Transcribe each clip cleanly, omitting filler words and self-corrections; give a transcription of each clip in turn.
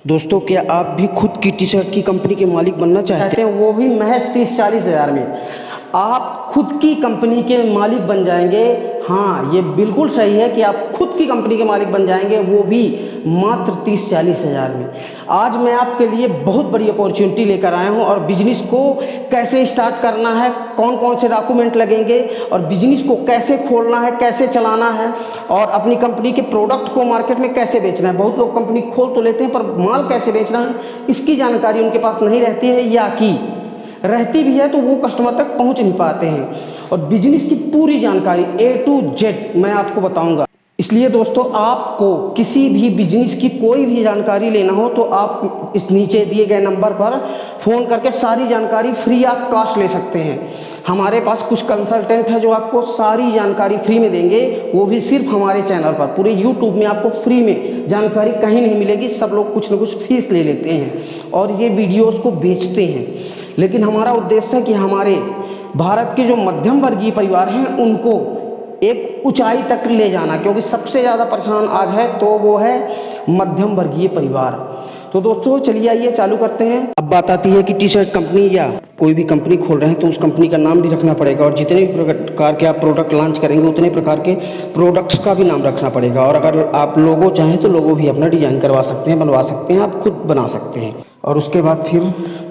दोस्तों, क्या आप भी खुद की टी शर्ट की कंपनी के मालिक बनना चाहते हैं, वो भी महज 30-40 हज़ार में आप खुद की कंपनी के मालिक बन जाएंगे। हाँ, ये बिल्कुल सही है कि आप खुद की कंपनी के मालिक बन जाएंगे, वो भी मात्र 30-40 हज़ार में। आज मैं आपके लिए बहुत बड़ी अपॉर्चुनिटी लेकर आया हूँ और बिजनेस को कैसे स्टार्ट करना है, कौन कौन से डॉक्यूमेंट लगेंगे और बिजनेस को कैसे खोलना है, कैसे चलाना है और अपनी कंपनी के प्रोडक्ट को मार्केट में कैसे बेचना है। बहुत लोग कंपनी खोल तो लेते हैं पर माल कैसे बेचना है इसकी जानकारी उनके पास नहीं रहती है, या कि रहती भी है तो वो कस्टमर तक पहुंच नहीं पाते हैं। और बिजनेस की पूरी जानकारी A to Z मैं आपको बताऊंगा। इसलिए दोस्तों, आपको किसी भी बिजनेस की कोई भी जानकारी लेना हो तो आप इस नीचे दिए गए नंबर पर फ़ोन करके सारी जानकारी फ्री ऑफ कॉस्ट ले सकते हैं। हमारे पास कुछ कंसल्टेंट है जो आपको सारी जानकारी फ्री में देंगे, वो भी सिर्फ हमारे चैनल पर। पूरे यूट्यूब में आपको फ्री में जानकारी कहीं नहीं मिलेगी, सब लोग कुछ न कुछ फीस ले लेते हैं और ये वीडियोज़ को बेचते हैं। लेकिन हमारा उद्देश्य है कि हमारे भारत के जो मध्यम वर्गीय परिवार हैं उनको एक ऊंचाई तक ले जाना, क्योंकि सबसे ज़्यादा परेशान आज है तो वो है मध्यम वर्गीय परिवार। तो दोस्तों चलिए आइए चालू करते हैं। अब बात आती है कि टी शर्ट कंपनी या कोई भी कंपनी खोल रहे हैं तो उस कंपनी का नाम भी रखना पड़ेगा और जितने भी प्रकार के आप प्रोडक्ट लॉन्च करेंगे उतने प्रकार के प्रोडक्ट्स का भी नाम रखना पड़ेगा। और अगर आप लोगो चाहें तो लोगो भी अपना डिजाइन करवा सकते हैं, बनवा सकते हैं, आप खुद बना सकते हैं। और उसके बाद फिर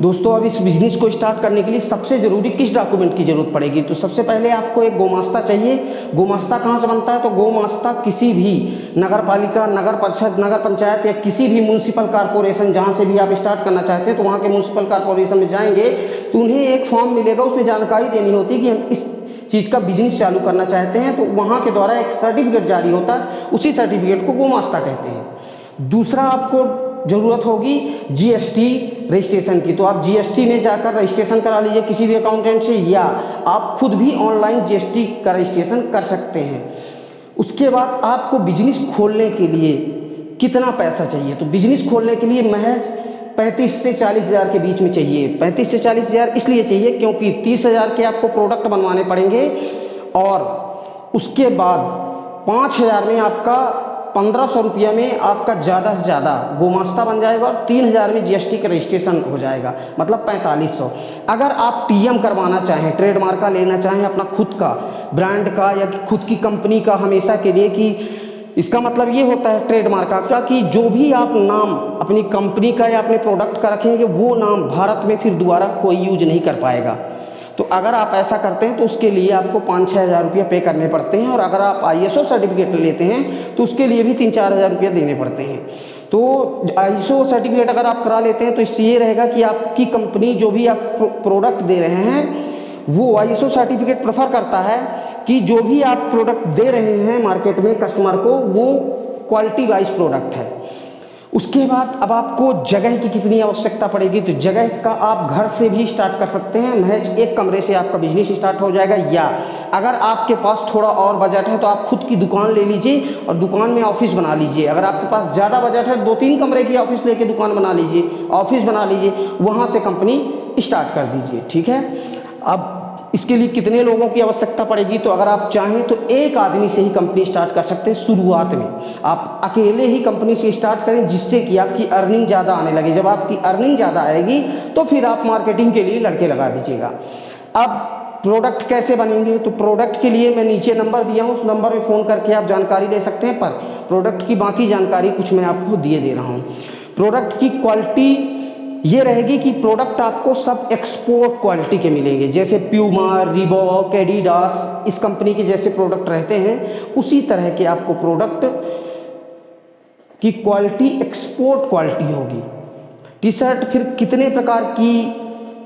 दोस्तों, अब इस बिजनेस को स्टार्ट करने के लिए सबसे ज़रूरी किस डॉक्यूमेंट की ज़रूरत पड़ेगी, तो सबसे पहले आपको एक गोमास्ता चाहिए। गोमास्ता कहाँ से बनता है, तो गोमास्ता किसी भी नगर पालिका, नगर परिषद, नगर पंचायत या किसी भी म्यूनसिपल कॉर्पोरेशन जहाँ से भी आप स्टार्ट करना चाहते हैं तो वहाँ के म्यूनसिपल कॉर्पोरेशन में जाएंगे तो उन्हें एक फॉर्म मिलेगा, उसमें जानकारी देनी होती है कि हम इस चीज़ का बिजनेस चालू करना चाहते हैं, तो वहाँ के द्वारा एक सर्टिफिकेट जारी होता है, उसी सर्टिफिकेट को गोमास्ता कहते हैं। दूसरा आपको ज़रूरत होगी GST रजिस्ट्रेशन की, तो आप GST में जाकर रजिस्ट्रेशन करा लीजिए किसी भी अकाउंटेंट से, या आप खुद भी ऑनलाइन GST का रजिस्ट्रेशन कर सकते हैं। उसके बाद आपको बिजनेस खोलने के लिए कितना पैसा चाहिए, तो बिजनेस खोलने के लिए महज 35 से 40 हज़ार के बीच में चाहिए। 35 से 40 हज़ार इसलिए चाहिए क्योंकि 30 हज़ार के आपको प्रोडक्ट बनवाने पड़ेंगे और उसके बाद 5 हज़ार में आपका 1500 रुपया में आपका ज़्यादा से ज़्यादा गोमास्ता बन जाएगा और 3 हज़ार में GST का रजिस्ट्रेशन हो जाएगा, मतलब 4500। अगर आप TM करवाना चाहें, ट्रेडमार्क का लेना चाहें अपना खुद का ब्रांड का या खुद की कंपनी का हमेशा के लिए, कि इसका मतलब ये होता है ट्रेडमार्क का कि जो भी आप नाम अपनी कंपनी का या अपने प्रोडक्ट का रखेंगे वो नाम भारत में फिर दोबारा कोई यूज नहीं कर पाएगा। तो अगर आप ऐसा करते हैं तो उसके लिए आपको 5-6 हज़ार रुपये पे करने पड़ते हैं, और अगर आप ISO सर्टिफिकेट लेते हैं तो उसके लिए भी 3-4 हज़ार रुपये देने पड़ते हैं। तो ISO सर्टिफिकेट अगर आप करा लेते हैं तो इससे ये रहेगा कि आपकी कंपनी जो भी आप प्रोडक्ट दे रहे हैं वो ISO सर्टिफिकेट प्रेफर करता है कि जो भी आप प्रोडक्ट दे रहे हैं मार्केट में कस्टमर को वो क्वालिटी वाइज प्रोडक्ट है। उसके बाद अब आपको जगह की कितनी आवश्यकता पड़ेगी, तो जगह का आप घर से भी स्टार्ट कर सकते हैं, महज एक कमरे से आपका बिजनेस स्टार्ट हो जाएगा। या अगर आपके पास थोड़ा और बजट है तो आप खुद की दुकान ले लीजिए और दुकान में ऑफिस बना लीजिए। अगर आपके पास ज़्यादा बजट है 2-3 कमरे की ऑफिस लेके दुकान बना लीजिए, ऑफिस बना लीजिए, वहाँ से कंपनी स्टार्ट कर दीजिए। ठीक है, अब इसके लिए कितने लोगों की आवश्यकता पड़ेगी, तो अगर आप चाहें तो एक आदमी से ही कंपनी स्टार्ट कर सकते हैं। शुरुआत में आप अकेले ही कंपनी से स्टार्ट करें जिससे कि आपकी अर्निंग ज़्यादा आने लगे। जब आपकी अर्निंग ज़्यादा आएगी तो फिर आप मार्केटिंग के लिए लड़के लगा दीजिएगा। अब प्रोडक्ट कैसे बनेंगे, तो प्रोडक्ट के लिए मैं नीचे नंबर दिया हूँ, उस नंबर में फ़ोन करके आप जानकारी ले सकते हैं। पर प्रोडक्ट की बाकी जानकारी कुछ मैं आपको दे रहा हूँ। प्रोडक्ट की क्वालिटी ये रहेगी कि प्रोडक्ट आपको सब एक्सपोर्ट क्वालिटी के मिलेंगे, जैसे प्यूमा, रीबॉक, एडिडास, इस कंपनी के जैसे प्रोडक्ट रहते हैं उसी तरह के आपको प्रोडक्ट की क्वालिटी एक्सपोर्ट क्वालिटी होगी। टी शर्ट फिर कितने प्रकार की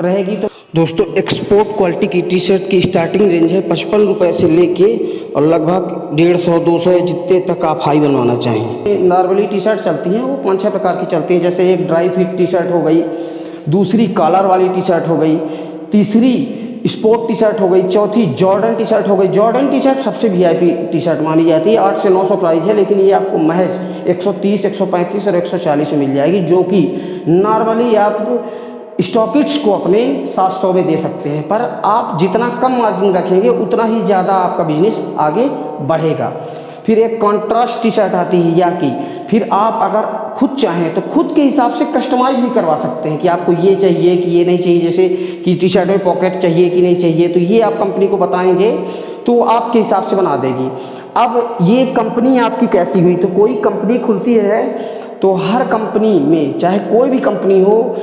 रहेगी, तो दोस्तों एक्सपोर्ट क्वालिटी की टी शर्ट की स्टार्टिंग रेंज है 55 रुपये से लेके और लगभग 150-200 जितने तक आप हाई बनवाना चाहें। नॉर्मली टी शर्ट चलती हैं वो 5-6 प्रकार की चलती हैं, जैसे एक ड्राई फिट टी शर्ट हो गई, दूसरी कॉलर वाली टी शर्ट हो गई, तीसरी स्पोर्ट टी शर्ट हो गई, चौथी जॉर्डन टी शर्ट हो गई। जॉर्डन टी शर्ट सबसे VIP टी शर्ट मानी जाती है, 800 से 900 प्राइस है, लेकिन ये आपको महज 130, 135 और 140 में मिल जाएगी, जो कि नॉर्मली आप स्टॉकिट्स को अपने 700 में दे सकते हैं। पर आप जितना कम मार्जिन रखेंगे उतना ही ज़्यादा आपका बिजनेस आगे बढ़ेगा। फिर एक कॉन्ट्रास्ट टी शर्ट आती है या की। फिर आप अगर खुद चाहें तो खुद के हिसाब से कस्टमाइज भी करवा सकते हैं कि आपको ये चाहिए कि ये नहीं चाहिए, जैसे कि टी शर्ट में पॉकेट चाहिए कि नहीं चाहिए, तो ये आप कंपनी को बताएंगे तो आपके हिसाब से बना देगी। अब ये कंपनी आपकी कैसी हुई, तो कोई कंपनी खुलती है तो हर कंपनी में चाहे कोई भी कंपनी हो,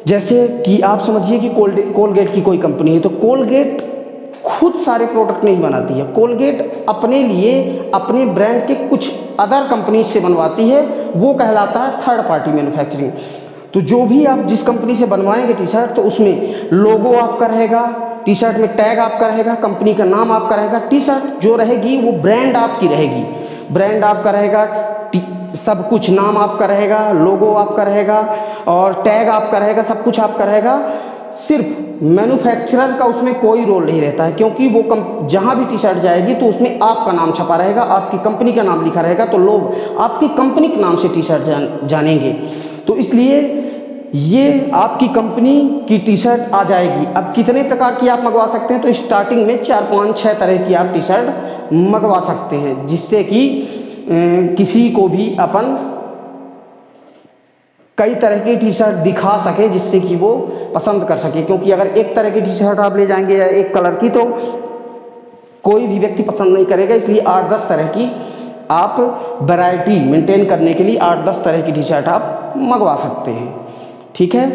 जैसे कि आप समझिए कि कोलगेट की कोई कंपनी है, तो कोलगेट खुद सारे प्रोडक्ट नहीं बनाती है। कोलगेट अपने लिए अपने ब्रांड के कुछ अदर कंपनी से बनवाती है, वो कहलाता है थर्ड पार्टी मैन्युफैक्चरिंग। तो जो भी आप जिस कंपनी से बनवाएंगे टी शर्ट, तो उसमें लोगो आपका रहेगा, टी शर्ट में टैग आपका रहेगा, कंपनी का नाम आपका रहेगा, टी शर्ट जो रहेगी वो ब्रांड आपकी रहेगी, ब्रांड आपका रहेगा, सब कुछ नाम आपका रहेगा, लोगो आपका रहेगा और टैग आपका रहेगा, सब कुछ आपका रहेगा। सिर्फ मैन्युफैक्चरर का उसमें कोई रोल नहीं रहता है, क्योंकि वो जहाँ भी टी शर्ट जाएगी तो उसमें आपका नाम छपा रहेगा, आपकी कंपनी का नाम लिखा रहेगा, तो लोग आपकी कंपनी के नाम से टी शर्ट जानेंगे। तो इसलिए ये आपकी कंपनी की टी शर्ट आ जाएगी। अब कितने प्रकार की आप मंगवा सकते हैं, तो स्टार्टिंग में 4, 5, 6 तरह की आप टी शर्ट मंगवा सकते हैं, जिससे कि किसी को भी अपन कई तरह की टी शर्ट दिखा सके, जिससे कि वो पसंद कर सके। क्योंकि अगर एक तरह की टी शर्ट आप ले जाएंगे या एक कलर की, तो कोई भी व्यक्ति पसंद नहीं करेगा। इसलिए 8-10 तरह की आप वैरायटी मेंटेन करने के लिए 8-10 तरह की टी शर्ट आप मंगवा सकते हैं, ठीक है।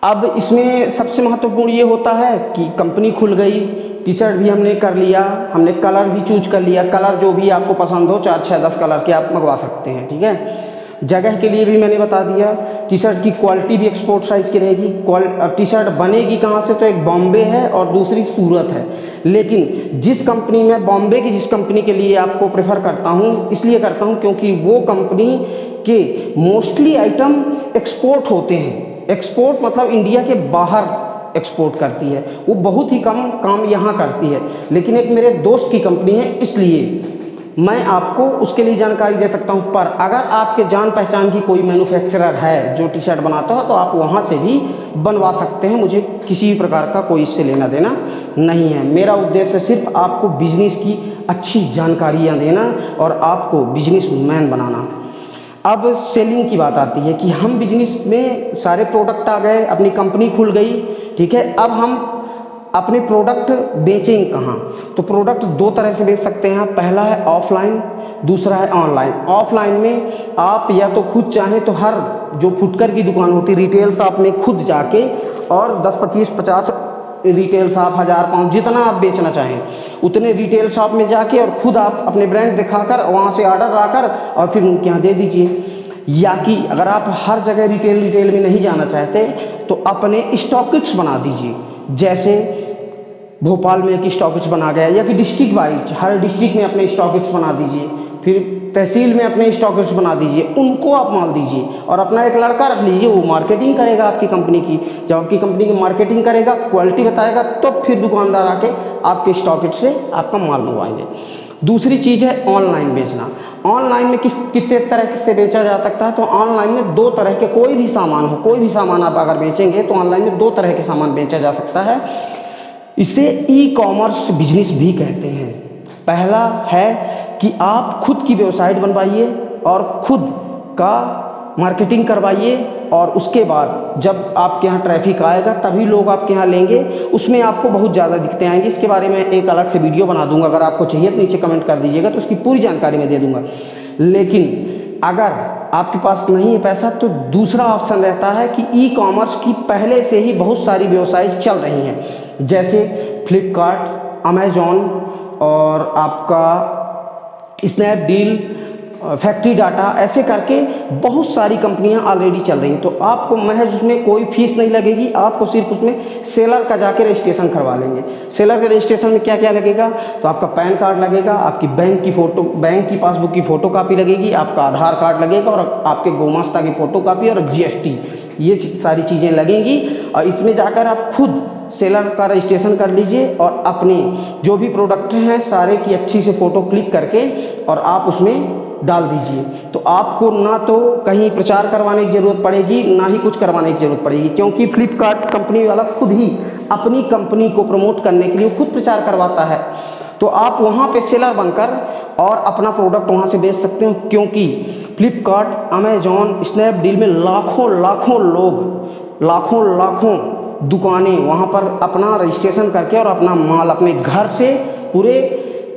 अब इसमें सबसे महत्वपूर्ण ये होता है कि कंपनी खुल गई, टी शर्ट भी हमने कर लिया, हमने कलर भी चूज कर लिया, कलर जो भी आपको पसंद हो 4, 6, 10 कलर के आप मंगवा सकते हैं, ठीक है। जगह के लिए भी मैंने बता दिया, टी शर्ट की क्वालिटी भी एक्सपोर्ट साइज़ की रहेगी। टी शर्ट बनेगी कहाँ से, तो एक बॉम्बे है और दूसरी सूरत है। लेकिन जिस कंपनी में बॉम्बे की जिस कंपनी के लिए आपको प्रेफर करता हूँ, इसलिए करता हूँ क्योंकि वो कंपनी के मोस्टली आइटम एक्सपोर्ट होते हैं। एक्सपोर्ट मतलब इंडिया के बाहर एक्सपोर्ट करती है, वो बहुत ही कम काम यहाँ करती है। लेकिन एक मेरे दोस्त की कंपनी है, इसलिए मैं आपको उसके लिए जानकारी दे सकता हूँ। पर अगर आपके जान पहचान की कोई मैन्युफैक्चरर है जो टी शर्ट बनाता है, तो आप वहाँ से भी बनवा सकते हैं। मुझे किसी भी प्रकार का कोई इससे लेना देना नहीं है। मेरा उद्देश्य सिर्फ आपको बिजनेस की अच्छी जानकारियाँ देना और आपको बिजनेसमैन बनाना। अब सेलिंग की बात आती है कि हम बिजनेस में सारे प्रोडक्ट आ गए, अपनी कंपनी खुल गई, ठीक है। अब हम अपने प्रोडक्ट बेचेंगे कहाँ, तो प्रोडक्ट 2 तरह से बेच सकते हैं। पहला है ऑफलाइन, दूसरा है ऑनलाइन। ऑफलाइन में आप या तो खुद चाहें तो हर जो फुटकर की दुकान होती है रिटेल शॉप में खुद जाके और 10, 25, 50 रिटेल शॉप, 1000, 500 जितना आप बेचना चाहें उतने रिटेल शॉप में जाके और खुद आप अपने ब्रांड दिखाकर वहाँ से ऑर्डर लाकर और फिर उनके यहाँ दे दीजिए। या कि अगर आप हर जगह रिटेल में नहीं जाना चाहते तो अपने स्टॉकिट्स बना दीजिए। जैसे भोपाल में एक स्टॉकिट्स बना गया, या कि डिस्ट्रिक्ट वाइज हर डिस्ट्रिक्ट में अपने स्टॉकिट्स बना दीजिए, फिर तहसील में अपने स्टॉकिट्स बना दीजिए, उनको आप माल दीजिए और अपना एक लड़का रख लीजिए, वो मार्केटिंग करेगा आपकी कंपनी की। जब आपकी कंपनी की मार्केटिंग करेगा, क्वालिटी बताएगा, तो फिर दुकानदार आके आपके स्टॉकिट्स से आपका माल मंगवाएंगे। दूसरी चीज़ है ऑनलाइन बेचना। ऑनलाइन में कितने तरह से बेचा जा सकता है, तो ऑनलाइन में 2 तरह के कोई भी सामान हो, कोई भी सामान आप अगर बेचेंगे तो ऑनलाइन में 2 तरह के सामान बेचा जा सकता है। इसे ई कॉमर्स बिजनेस भी कहते हैं। पहला है कि आप खुद की वेबसाइट बनवाइए और खुद का मार्केटिंग करवाइए, और उसके बाद जब आपके यहाँ ट्रैफिक आएगा तभी लोग आपके यहाँ लेंगे। उसमें आपको बहुत ज़्यादा दिक्कतें आएंगी। इसके बारे में एक अलग से वीडियो बना दूंगा, अगर आपको चाहिए तो नीचे कमेंट कर दीजिएगा, तो उसकी पूरी जानकारी मैं दे दूंगा। लेकिन अगर आपके पास नहीं है पैसा, तो दूसरा ऑप्शन रहता है कि ई कॉमर्स की पहले से ही बहुत सारी वेबसाइट चल रही हैं, जैसे फ्लिपकार्ट, अमेजॉन और आपका स्नैपडील, फैक्ट्री डाटा, ऐसे करके बहुत सारी कंपनियां ऑलरेडी चल रही हैं। तो आपको महज उसमें कोई फीस नहीं लगेगी, आपको सिर्फ उसमें सेलर का जाके रजिस्ट्रेशन करवा लेंगे। सेलर के रजिस्ट्रेशन में क्या क्या लगेगा, तो आपका पैन कार्ड लगेगा, आपकी बैंक की पासबुक की फ़ोटो कापी लगेगी, आपका आधार कार्ड लगेगा और आपके गोमास्ता की फ़ोटो कापी और GST, ये सारी चीज़ें लगेंगी। और इसमें जाकर आप खुद सेलर का रजिस्ट्रेशन कर लीजिए और अपने जो भी प्रोडक्ट हैं सारे की अच्छी से फ़ोटो क्लिक करके और आप उसमें डाल दीजिए। तो आपको ना तो कहीं प्रचार करवाने की ज़रूरत पड़ेगी, ना ही कुछ करवाने की ज़रूरत पड़ेगी, क्योंकि फ्लिपकार्ट कंपनी वाला खुद ही अपनी कंपनी को प्रमोट करने के लिए खुद प्रचार करवाता है। तो आप वहाँ पे सेलर बनकर और अपना प्रोडक्ट वहाँ से बेच सकते हो, क्योंकि फ्लिपकार्ट, अमेजॉन, स्नैपडील में लाखों लाखों लोग, लाखों लाखों दुकानें वहाँ पर अपना रजिस्ट्रेशन करके और अपना माल अपने घर से पूरे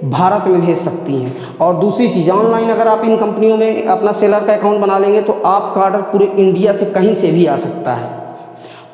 भारत में भेज सकती हैं। और दूसरी चीज़, ऑनलाइन अगर आप इन कंपनियों में अपना सेलर का अकाउंट बना लेंगे तो आपका ऑर्डर पूरे इंडिया से कहीं से भी आ सकता है,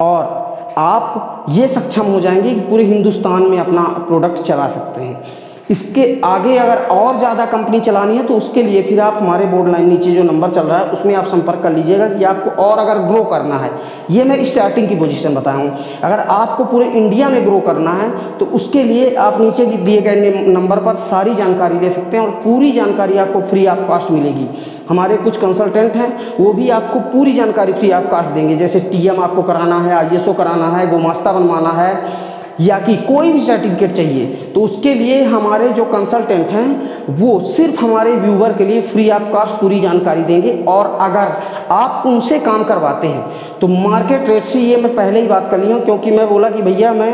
और आप ये सक्षम हो जाएंगे कि पूरे हिंदुस्तान में अपना प्रोडक्ट चला सकते हैं। इसके आगे अगर और ज़्यादा कंपनी चलानी है तो उसके लिए फिर आप हमारे बोर्ड लाइन नीचे जो नंबर चल रहा है उसमें आप संपर्क कर लीजिएगा कि आपको और अगर ग्रो करना है। ये मैं स्टार्टिंग की पोजीशन बताया हूँ। अगर आपको पूरे इंडिया में ग्रो करना है तो उसके लिए आप नीचे दिए गए नंबर पर सारी जानकारी ले सकते हैं, और पूरी जानकारी आपको फ्री ऑफ कॉस्ट मिलेगी। हमारे कुछ कंसल्टेंट हैं, वो भी आपको पूरी जानकारी फ्री ऑफ कॉस्ट देंगे। जैसे TM आपको कराना है, ISO कराना है, गोमास्ता बनवाना है, या कि कोई भी सर्टिफिकेट चाहिए, तो उसके लिए हमारे जो कंसल्टेंट हैं वो सिर्फ हमारे व्यूवर के लिए फ्री ऑफ कॉस्ट पूरी जानकारी देंगे। और अगर आप उनसे काम करवाते हैं तो मार्केट रेट से, ये मैं पहले ही बात कर ली हूँ, क्योंकि मैं बोला कि भैया मैं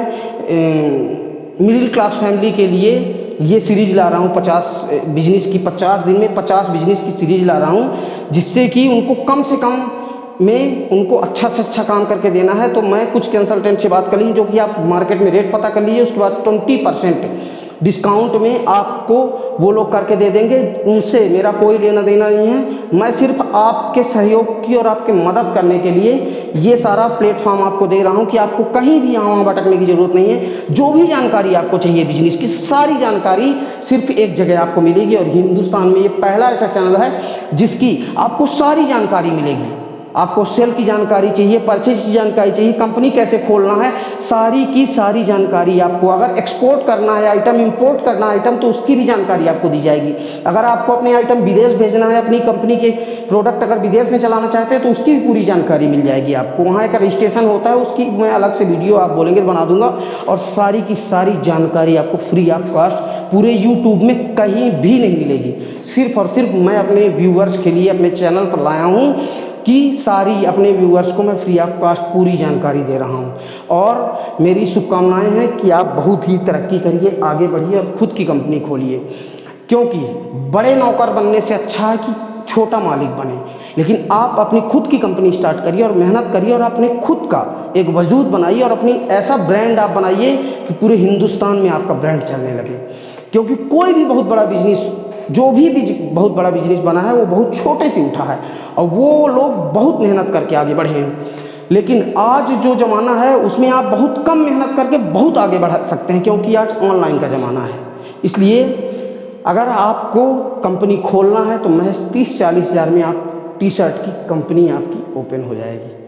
मिडिल क्लास फैमिली के लिए ये सीरीज़ ला रहा हूँ 50 बिजनेस की, 50 दिन में 50 बिजनेस की सीरीज़ ला रहा हूँ, जिससे कि उनको कम से कम में उनको अच्छा से अच्छा काम करके देना है। तो मैं कुछ कंसल्टेंट से बात कर ली, जो कि आप मार्केट में रेट पता कर लीजिए, उसके बाद 20% डिस्काउंट में आपको वो लोग करके दे देंगे। उनसे मेरा कोई लेना देना नहीं है, मैं सिर्फ आपके सहयोग की और आपके मदद करने के लिए ये सारा प्लेटफॉर्म आपको दे रहा हूँ कि आपको कहीं भी यहाँ भटकने की ज़रूरत नहीं है। जो भी जानकारी आपको चाहिए बिजनेस की, सारी जानकारी सिर्फ एक जगह आपको मिलेगी, और हिंदुस्तान में ये पहला ऐसा चैनल है जिसकी आपको सारी जानकारी मिलेगी। आपको सेल की जानकारी चाहिए, परचेज की जानकारी चाहिए, कंपनी कैसे खोलना है, सारी की सारी जानकारी आपको। अगर एक्सपोर्ट करना है आइटम, इंपोर्ट करना है आइटम, तो उसकी भी जानकारी आपको दी जाएगी। अगर आपको अपने आइटम विदेश भेजना है, अपनी कंपनी के प्रोडक्ट अगर विदेश में चलाना चाहते हैं, तो उसकी भी पूरी जानकारी मिल जाएगी आपको। वहाँ एक रजिस्ट्रेशन होता है, उसकी मैं अलग से वीडियो आप बोलेंगे बना दूंगा, और सारी की सारी जानकारी आपको फ्री ऑफ कॉस्ट पूरे यूट्यूब में कहीं भी नहीं मिलेगी। सिर्फ और सिर्फ मैं अपने व्यूअर्स के लिए अपने चैनल पर लाया हूँ कि सारी अपने व्यूअर्स को मैं फ्री ऑफ कॉस्ट पूरी जानकारी दे रहा हूँ। और मेरी शुभकामनाएं हैं कि आप बहुत ही तरक्की करिए, आगे बढ़िए और खुद की कंपनी खोलिए, क्योंकि बड़े नौकर बनने से अच्छा है कि छोटा मालिक बने। लेकिन आप अपनी खुद की कंपनी स्टार्ट करिए और मेहनत करिए, और अपने खुद का एक वजूद बनाइए, और अपनी ऐसा ब्रांड आप बनाइए कि पूरे हिंदुस्तान में आपका ब्रांड चलने लगे। क्योंकि कोई भी बहुत बड़ा बिजनेस, जो भी बहुत बड़ा बिजनेस बना है, वो बहुत छोटे से उठा है, और वो लोग बहुत मेहनत करके आगे बढ़े हैं। लेकिन आज जो ज़माना है उसमें आप बहुत कम मेहनत करके बहुत आगे बढ़ सकते हैं, क्योंकि आज ऑनलाइन का ज़माना है। इसलिए अगर आपको कंपनी खोलना है तो महज 30-40 हज़ार में आप टी-शर्ट की कंपनी आपकी ओपन हो जाएगी।